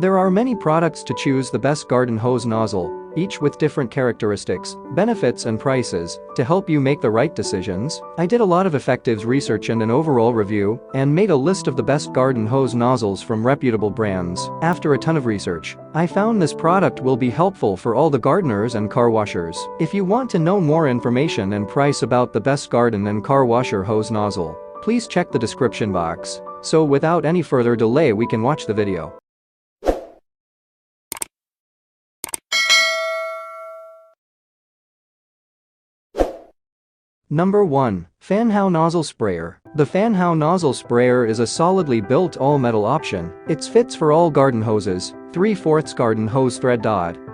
There are many products to choose the best garden hose nozzle, each with different characteristics, benefits and prices. To help you make the right decisions, I did a lot of effective research and an overall review and made a list of the best garden hose nozzles from reputable brands. After a ton of research, I found this product will be helpful for all the gardeners and car washers. If you want to know more information and price about the best garden and car washer hose nozzle, please check the description box. So without any further delay, we can watch the video. Number 1. Fanhao Nozzle Sprayer. The Fanhao Nozzle Sprayer is a solidly built all-metal option. It fits for all garden hoses, 3/4 garden hose thread.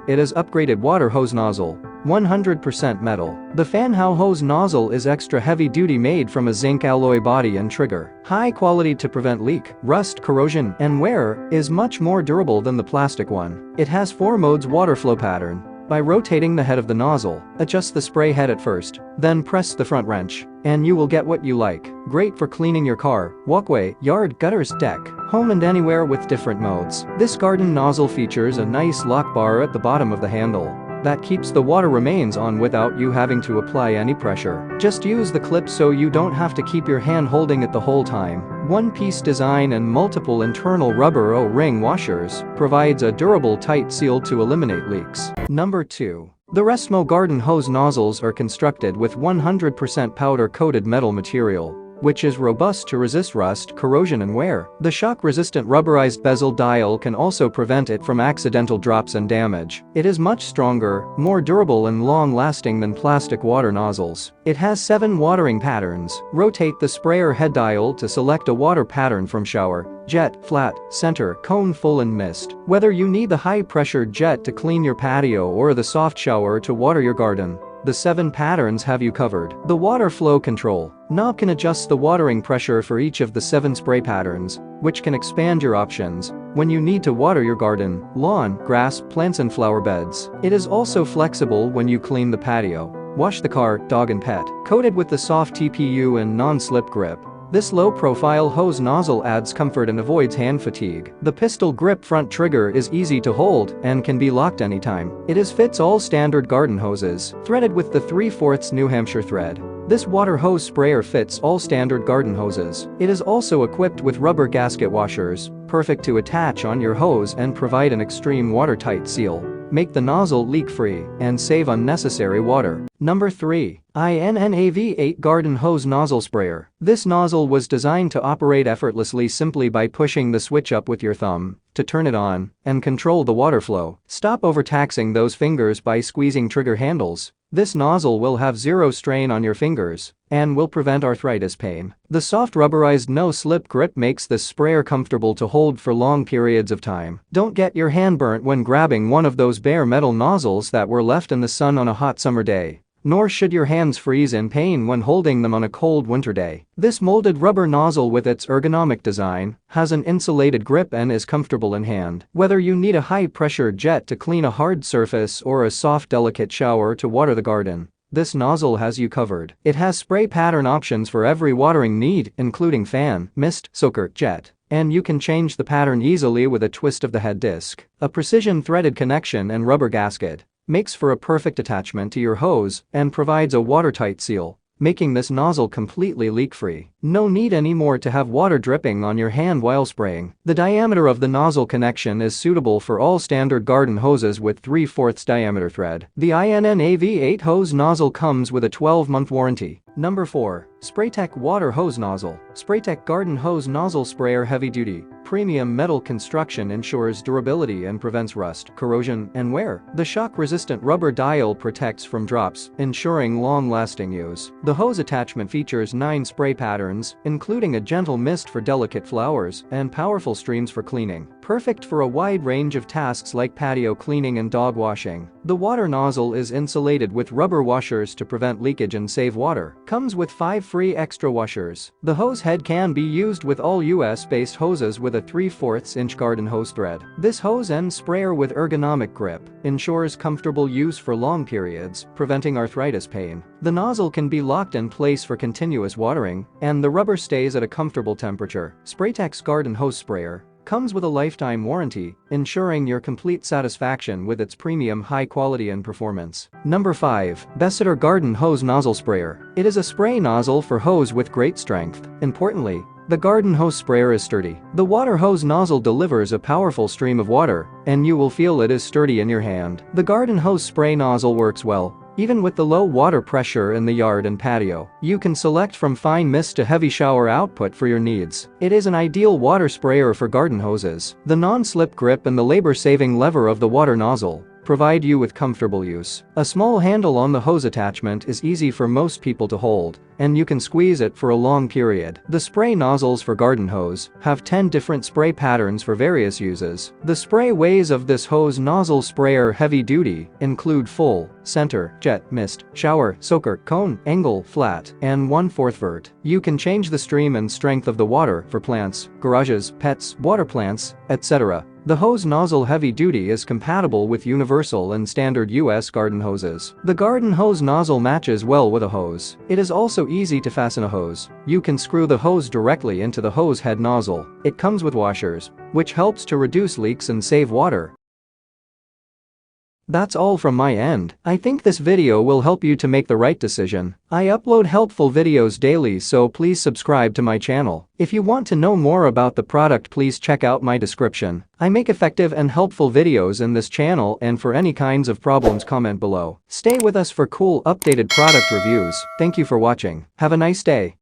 It is upgraded water hose nozzle, 100% metal. The Fanhao hose nozzle is extra heavy-duty, made from a zinc alloy body and trigger. High quality to prevent leak, rust, corrosion, and wear, is much more durable than the plastic one. It has 4 modes water flow pattern. By rotating the head of the nozzle, adjust the spray head at first, then press the front wrench, and you will get what you like. Great for cleaning your car, walkway, yard, gutters, deck, home and anywhere with different modes. This garden nozzle features a nice lock bar at the bottom of the handle that keeps the water remains on without you having to apply any pressure. Just use the clip so you don't have to keep your hand holding it the whole time. One-piece design and multiple internal rubber O-ring washers provides a durable tight seal to eliminate leaks. Number 2. The Resmo garden hose nozzles are constructed with 100% powder-coated metal material, which is robust to resist rust, corrosion and wear. The shock-resistant rubberized bezel dial can also prevent it from accidental drops and damage. It is much stronger, more durable and long-lasting than plastic water nozzles. It has 7 watering patterns. Rotate the sprayer head dial to select a water pattern from shower, jet, flat, center, cone, full and mist. Whether you need the high-pressure jet to clean your patio or the soft shower to water your garden, the 7 patterns have you covered. The water flow control knob can adjust the watering pressure for each of the 7 spray patterns, which can expand your options when you need to water your garden, lawn, grass, plants and flower beds. It is also flexible when you clean the patio, wash the car, dog and pet. Coated with the soft TPU and non-slip grip, this low-profile hose nozzle adds comfort and avoids hand fatigue. The pistol grip front trigger is easy to hold and can be locked anytime. It fits all standard garden hoses, threaded with the 3/4 New Hampshire thread. This water hose sprayer fits all standard garden hoses. It is also equipped with rubber gasket washers, perfect to attach on your hose and provide an extreme watertight seal. Make the nozzle leak-free and save unnecessary water. Number 3. INNAV8 Garden Hose Nozzle Sprayer. This nozzle was designed to operate effortlessly simply by pushing the switch up with your thumb to turn it on and control the water flow. Stop overtaxing those fingers by squeezing trigger handles. This nozzle will have 0 strain on your fingers and will prevent arthritis pain. The soft rubberized no-slip grip makes this sprayer comfortable to hold for long periods of time. Don't get your hand burnt when grabbing one of those bare metal nozzles that were left in the sun on a hot summer day. Nor should your hands freeze in pain when holding them on a cold winter day. This molded rubber nozzle with its ergonomic design has an insulated grip and is comfortable in hand. Whether you need a high-pressure jet to clean a hard surface or a soft delicate shower to water the garden, this nozzle has you covered. It has spray pattern options for every watering need, including fan, mist, soaker, jet. And you can change the pattern easily with a twist of the head disc. A precision threaded connection and rubber gasket makes for a perfect attachment to your hose and provides a watertight seal, making this nozzle completely leak-free. No need anymore to have water dripping on your hand while spraying. The diameter of the nozzle connection is suitable for all standard garden hoses with 3/4 diameter thread. The INNAV8 hose nozzle comes with a 12-month warranty. Number 4. Spraytech Water Hose Nozzle. Spraytech Garden Hose Nozzle Sprayer Heavy Duty. Premium metal construction ensures durability and prevents rust, corrosion, and wear. The shock-resistant rubber dial protects from drops, ensuring long-lasting use. The hose attachment features 9 spray patterns, including a gentle mist for delicate flowers and powerful streams for cleaning. Perfect for a wide range of tasks like patio cleaning and dog washing. The water nozzle is insulated with rubber washers to prevent leakage and save water. Comes with 5 free extra washers. The hose head can be used with all US-based hoses with a 3/4 inch garden hose thread. This hose end sprayer with ergonomic grip ensures comfortable use for long periods, preventing arthritis pain. The nozzle can be locked in place for continuous watering, and the rubber stays at a comfortable temperature. Spraytech's garden hose sprayer Comes with a lifetime warranty, ensuring your complete satisfaction with its premium high quality and performance. Number 5. Bessiter Garden Hose Nozzle Sprayer. It is a spray nozzle for hose with great strength. Importantly, the garden hose sprayer is sturdy. The water hose nozzle delivers a powerful stream of water, and you will feel it is sturdy in your hand. The garden hose spray nozzle works well even with the low water pressure in the yard and patio. You can select from fine mist to heavy shower output for your needs. It is an ideal water sprayer for garden hoses. The non-slip grip and the labor-saving lever of the water nozzle provide you with comfortable use. A small handle on the hose attachment is easy for most people to hold, and you can squeeze it for a long period. The spray nozzles for garden hose have 10 different spray patterns for various uses. The spray ways of this hose nozzle sprayer heavy duty include full, center, jet, mist, shower, soaker, cone, angle, flat, and 1/4 vert. You can change the stream and strength of the water for plants, garages, pets, water plants, etc. The hose nozzle heavy duty is compatible with universal and standard US garden hoses. The garden hose nozzle matches well with a hose. It is also easy to fasten a hose. You can screw the hose directly into the hose head nozzle. It comes with washers, which helps to reduce leaks and save water. That's all from my end. I think this video will help you to make the right decision. I upload helpful videos daily, so please subscribe to my channel. If you want to know more about the product, please check out my description. I make effective and helpful videos in this channel, and for any kinds of problems, comment below. Stay with us for cool updated product reviews. Thank you for watching. Have a nice day.